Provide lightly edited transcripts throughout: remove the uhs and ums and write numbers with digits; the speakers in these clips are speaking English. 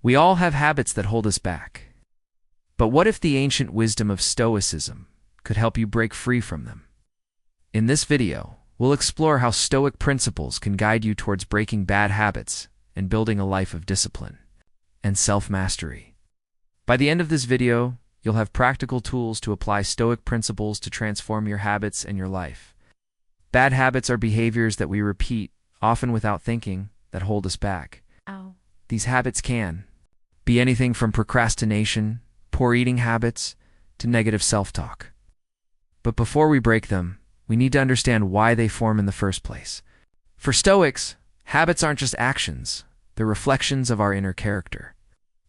We all have habits that hold us back. But what if the ancient wisdom of Stoicism could help you break free from them? In this video, we'll explore how Stoic principles can guide you towards breaking bad habits and building a life of discipline and self-mastery. By the end of this video, you'll have practical tools to apply Stoic principles to transform your habits and your life. Bad habits are behaviors that we repeat, often without thinking, that hold us back. These habits can be anything from procrastination, poor eating habits, to negative self-talk. But before we break them, we need to understand why they form in the first place. For Stoics, habits aren't just actions, they're reflections of our inner character.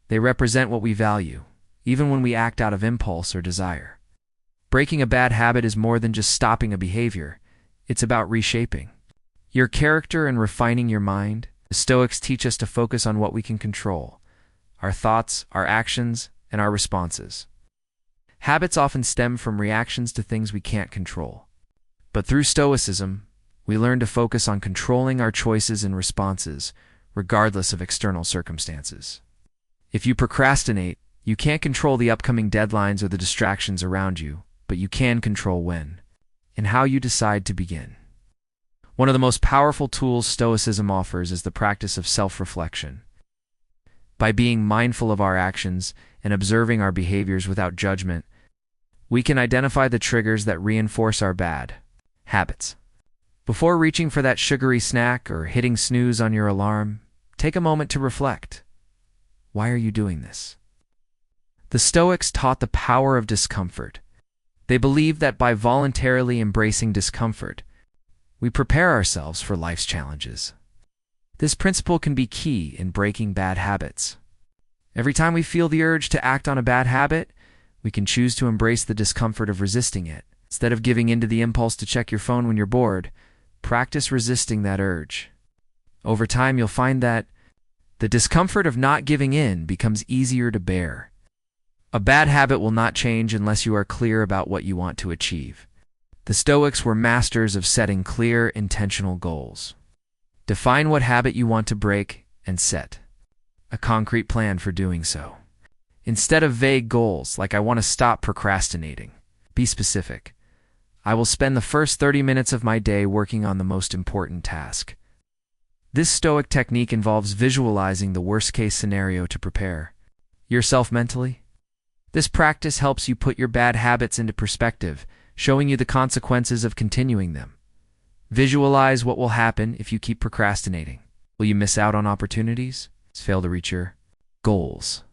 They represent what we value, even when we act out of impulse or desire. Breaking a bad habit is more than just stopping a behavior, it's about reshaping your character and refining your mind. The Stoics teach us to focus on what we can control: our thoughts, our actions, and our responses. Habits often stem from reactions to things we can't control. But through Stoicism, we learn to focus on controlling our choices and responses, regardless of external circumstances. If you procrastinate, you can't control the upcoming deadlines or the distractions around you, but you can control when and how you decide to begin. One of the most powerful tools Stoicism offers is the practice of self-reflection. By being mindful of our actions and observing our behaviors without judgment, we can identify the triggers that reinforce our bad habits. Before reaching for that sugary snack or hitting snooze on your alarm, take a moment to reflect. Why are you doing this? The Stoics taught the power of discomfort. They believed that by voluntarily embracing discomfort, we prepare ourselves for life's challenges. This principle can be key in breaking bad habits. Every time we feel the urge to act on a bad habit, we can choose to embrace the discomfort of resisting it. Instead of giving in to the impulse to check your phone when you're bored, practice resisting that urge. Over time, you'll find that the discomfort of not giving in becomes easier to bear. A bad habit will not change unless you are clear about what you want to achieve. The Stoics were masters of setting clear, intentional goals. Define what habit you want to break and set a concrete plan for doing so. Instead of vague goals like "I want to stop procrastinating," be specific. "I will spend the first 30 minutes of my day working on the most important task." This Stoic technique involves visualizing the worst-case scenario to prepare yourself mentally. This practice helps you put your bad habits into perspective, showing you the consequences of continuing them. Visualize what will happen if you keep procrastinating. Will you miss out on opportunities? Fail to reach your goals?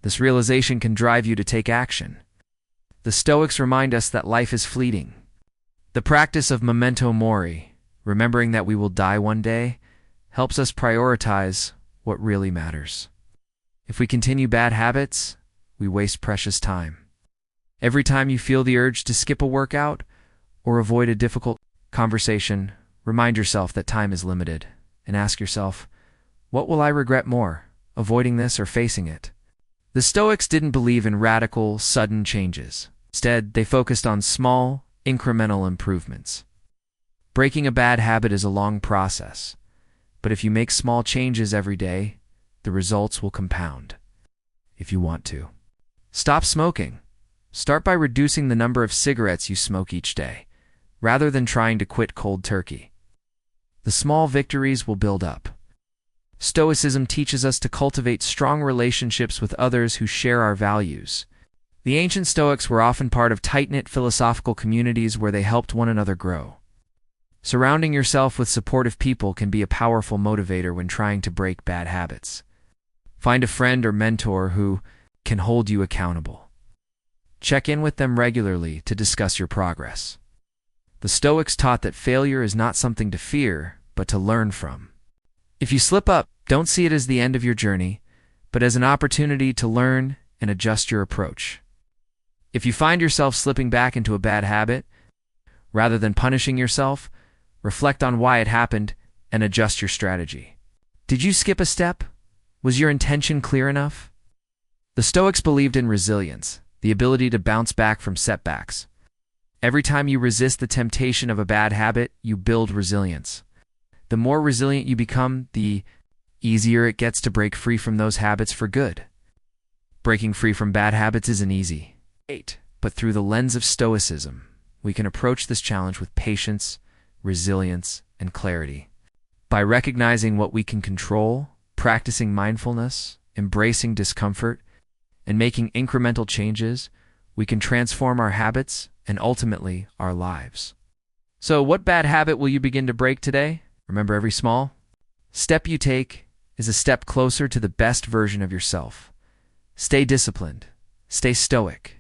This realization can drive you to take action. The Stoics remind us that life is fleeting. The practice of memento mori, remembering that we will die one day, helps us prioritize what really matters. If we continue bad habits, we waste precious time. Every time you feel the urge to skip a workout or avoid a difficult conversation, remind yourself that time is limited and ask yourself, what will I regret more, avoiding this or facing it? The Stoics didn't believe in radical, sudden changes. Instead, they focused on small, incremental improvements. Breaking a bad habit is a long process, but if you make small changes every day, the results will compound. If you want to stop smoking, start by reducing the number of cigarettes you smoke each day, rather than trying to quit cold turkey. The small victories will build up. Stoicism teaches us to cultivate strong relationships with others who share our values. The ancient Stoics were often part of tight-knit philosophical communities where they helped one another grow. Surrounding yourself with supportive people can be a powerful motivator when trying to break bad habits. Find a friend or mentor who can hold you accountable. Check in with them regularly to discuss your progress. The Stoics taught that failure is not something to fear, but to learn from. If you slip up, don't see it as the end of your journey, but as an opportunity to learn and adjust your approach. If you find yourself slipping back into a bad habit, rather than punishing yourself, reflect on why it happened and adjust your strategy. Did you skip a step? Was your intention clear enough? The Stoics believed in resilience, the ability to bounce back from setbacks. Every time you resist the temptation of a bad habit, you build resilience. The more resilient you become, the easier it gets to break free from those habits for good. Breaking free from bad habits isn't easy. But through the lens of Stoicism, we can approach this challenge with patience, resilience, and clarity. By recognizing what we can control, practicing mindfulness, embracing discomfort, and making incremental changes, we can transform our habits and ultimately our lives. So, what bad habit will you begin to break today? Remember, every small step you take is a step closer to the best version of yourself. Stay disciplined, stay stoic,